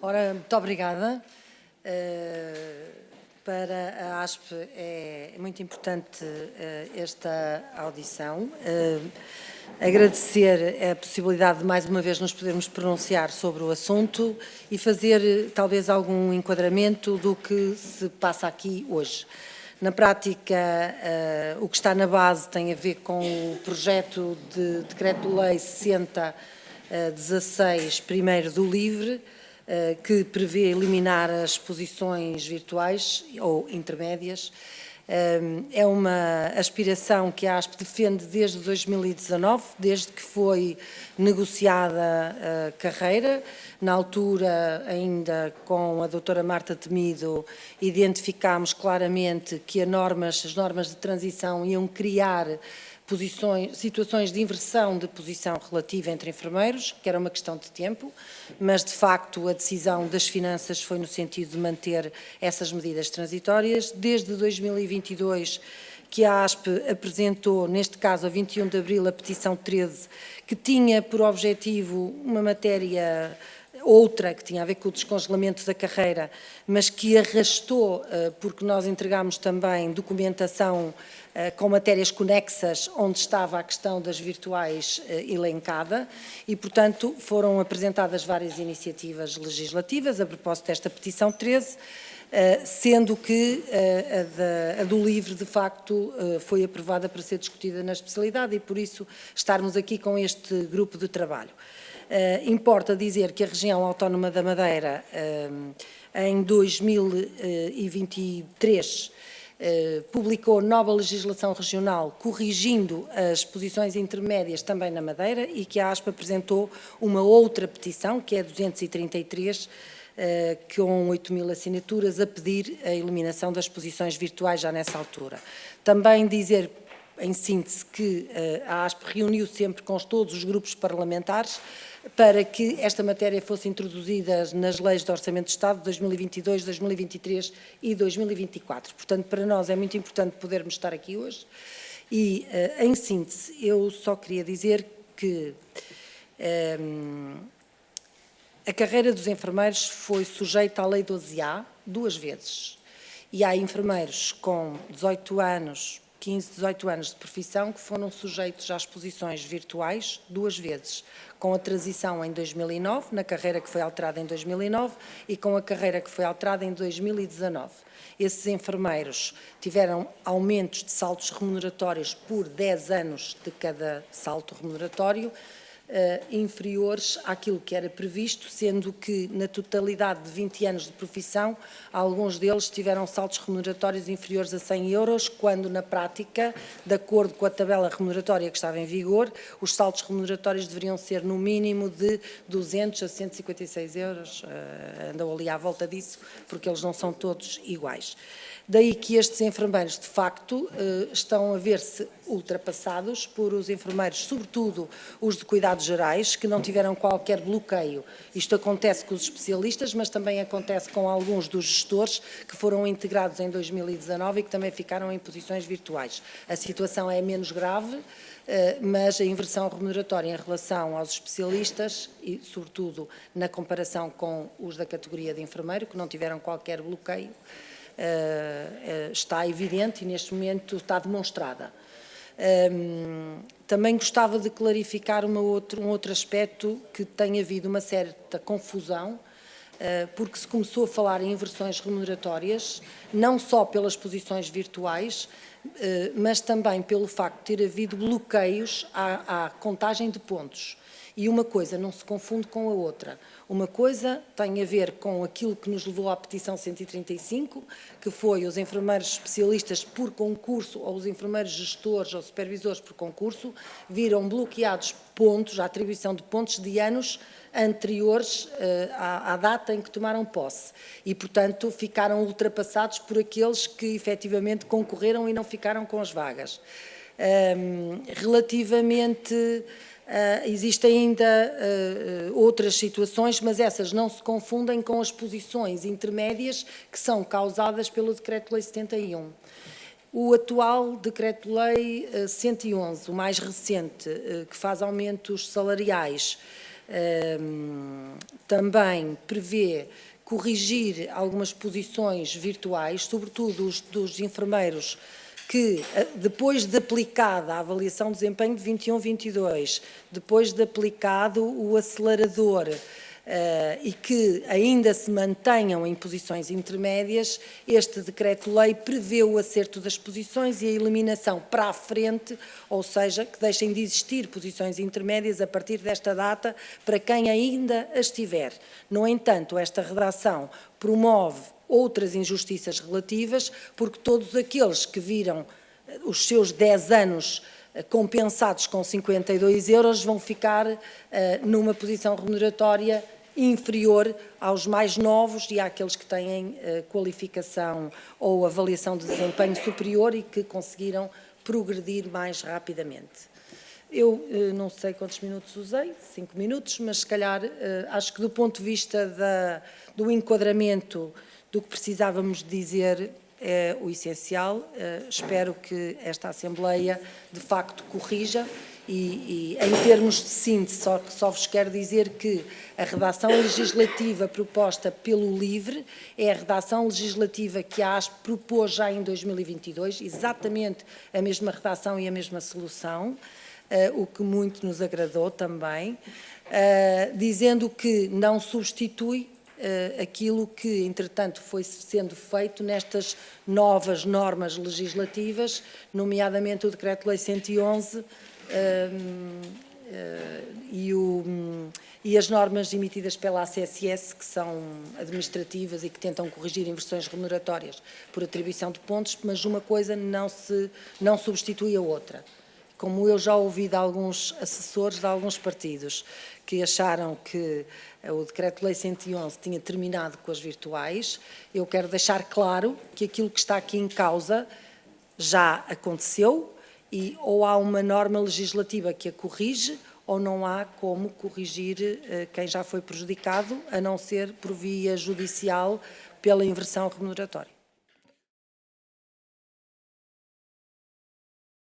Ora, muito obrigada. Para a ASP é muito importante esta audição. Agradecer a possibilidade de mais uma vez nos podermos pronunciar sobre o assunto e fazer talvez algum enquadramento do que se passa aqui hoje. Na prática, o que está na base tem a ver com o projeto de Decreto-Lei 6016, primeiro do LIVRE, que prevê eliminar as exposições virtuais ou intermédias. É uma aspiração que a ASP defende desde 2019, desde que foi negociada a carreira. Na altura, ainda com a doutora Marta Temido, identificámos claramente que as normas de transição iam criar situações de inversão de posição relativa entre enfermeiros, que era uma questão de tempo, mas de facto a decisão das finanças foi no sentido de manter essas medidas transitórias. Desde 2022 que a ASP apresentou, neste caso a 21 de abril, a petição 13, que tinha por objetivo uma matéria outra, que tinha a ver com o descongelamento da carreira, mas que arrastou, porque nós entregámos também documentação com matérias conexas, onde estava a questão das virtuais elencada, e, portanto, foram apresentadas várias iniciativas legislativas a propósito desta petição 13, sendo que a do LIVRE, de facto, foi aprovada para ser discutida na especialidade e, por isso, estarmos aqui com este grupo de trabalho. Importa dizer que a região autónoma da Madeira, em 2023, publicou nova legislação regional corrigindo as posições intermédias também na Madeira e que a ASP apresentou uma outra petição, que é 233, com 8.000 assinaturas, a pedir a eliminação das posições virtuais já nessa altura. Também dizer, em síntese, que a ASP reuniu sempre com todos os grupos parlamentares para que esta matéria fosse introduzida nas leis de Orçamento de Estado de 2022, 2023 e 2024. Portanto, para nós é muito importante podermos estar aqui hoje e, em síntese, eu só queria dizer que a carreira dos enfermeiros foi sujeita à Lei 12A 2 vezes e há enfermeiros com 18 anos, 15, 18 anos de profissão que foram sujeitos às exposições virtuais 2 vezes, com a transição em 2009, na carreira que foi alterada em 2009 e com a carreira que foi alterada em 2019. Esses enfermeiros tiveram aumentos de saltos remuneratórios por 10 anos de cada salto remuneratório, inferiores àquilo que era previsto, sendo que na totalidade de 20 anos de profissão, alguns deles tiveram saltos remuneratórios inferiores a 100 euros, quando na prática, de acordo com a tabela remuneratória que estava em vigor, os saltos remuneratórios deveriam ser no mínimo de 200 a 156 euros, andam ali à volta disso, porque eles não são todos iguais. Daí que estes enfermeiros, de facto, estão a ver-se ultrapassados por os enfermeiros, sobretudo os de cuidados gerais, que não tiveram qualquer bloqueio. Isto acontece com os especialistas, mas também acontece com alguns dos gestores que foram integrados em 2019 e que também ficaram em posições virtuais. A situação é menos grave, mas a inversão remuneratória em relação aos especialistas e, sobretudo, na comparação com os da categoria de enfermeiro, que não tiveram qualquer bloqueio, está evidente e neste momento está demonstrada. Também gostava de clarificar um outro aspecto que tem havido uma certa confusão, porque se começou a falar em inversões remuneratórias, não só pelas posições virtuais, mas também pelo facto de ter havido bloqueios à contagem de pontos. E uma coisa não se confunde com a outra. Uma coisa tem a ver com aquilo que nos levou à petição 135, que foi os enfermeiros especialistas por concurso ou os enfermeiros gestores ou supervisores por concurso viram bloqueados pontos, a atribuição de pontos de anos anteriores à data em que tomaram posse e, portanto, ficaram ultrapassados por aqueles que efetivamente concorreram e não ficaram com as vagas. Relativamente... existem ainda outras situações, mas essas não se confundem com as posições intermédias que são causadas pelo Decreto-Lei 71. O atual Decreto-Lei 111, o mais recente, que faz aumentos salariais também prevê corrigir algumas posições virtuais, sobretudo os dos enfermeiros que, depois de aplicada a avaliação de desempenho de 21-22, depois de aplicado o acelerador, e que ainda se mantenham em posições intermédias, este decreto-lei prevê o acerto das posições e a eliminação para a frente, ou seja, que deixem de existir posições intermédias a partir desta data para quem ainda as tiver. No entanto, esta redação promove outras injustiças relativas, porque todos aqueles que viram os seus 10 anos compensados com 52 euros vão ficar numa posição remuneratória inferior aos mais novos e àqueles que têm qualificação ou avaliação de desempenho superior e que conseguiram progredir mais rapidamente. Eu não sei quantos minutos usei, 5 minutos, mas se calhar acho que do ponto de vista do enquadramento do que precisávamos dizer é o essencial. Espero que esta Assembleia, de facto, corrija e em termos de síntese, só vos quero dizer que a redação legislativa proposta pelo LIVRE é a redação legislativa que a ASP propôs já em 2022, exatamente a mesma redação e a mesma solução, o que muito nos agradou também, dizendo que não substitui aquilo que, entretanto, foi sendo feito nestas novas normas legislativas, nomeadamente o Decreto-Lei 111 e as normas emitidas pela ACSS, que são administrativas e que tentam corrigir inversões remuneratórias por atribuição de pontos, mas uma coisa não substitui a outra. Como eu já ouvi de alguns assessores de alguns partidos que acharam que o Decreto-Lei 111 tinha terminado com as virtuais, eu quero deixar claro que aquilo que está aqui em causa já aconteceu e ou há uma norma legislativa que a corrige ou não há como corrigir quem já foi prejudicado, a não ser por via judicial pela inversão remuneratória.